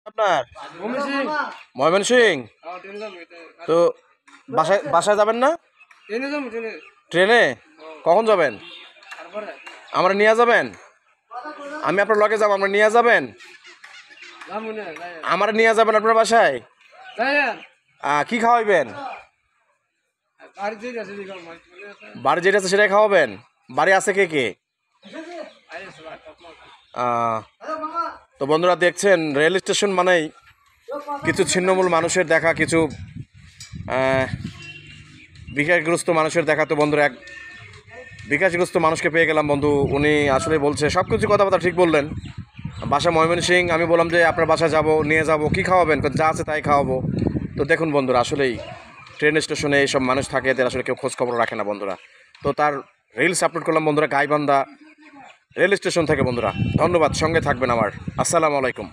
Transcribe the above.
আপনার ময়মনসিং তো বাসায় বাসায় যাবেন না ট্রেনে কখন যাবেন আমরা নিয়ে যাবেন আমি আপনার লগে যাবো আমরা নিয়ে যাবেন আমার নিয়ে যাবেন আপনার বাসায় কি খাওয়াইবেন বাড়ি যেটা আছে সেটাই খাওয়াবেন বাড়ি আছে কে কে তো বন্ধুরা দেখছেন রেল স্টেশন মানেই কিছু ছিন্নমূল মানুষের দেখা কিছু বিকাশগ্রস্ত মানুষের দেখা। তো বন্ধুরা এক বিকাশগ্রস্ত মানুষকে পেয়ে গেলাম বন্ধু, উনি আসলে বলছে সব কিছু কথাবার্তা ঠিক বললেন। বাসা ময়মনসিং, আমি বললাম যে আপনার বাসায় যাব নিয়ে যাব কী খাওয়াবেন, যা আছে তাই খাওয়াবো। তো দেখুন বন্ধুরা আসলেই ট্রেন স্টেশনে এইসব মানুষ থাকে এদের আসলে কেউ খোঁজ খবর রাখে না বন্ধুরা। তো তার রিলস আপলোড করলাম বন্ধুরা গাইবান্ধা রেল স্টেশন থেকে বন্ধুরা। ধন্যবাদ, সঙ্গে থাকবেন আমার। আসসালামু আলাইকুম।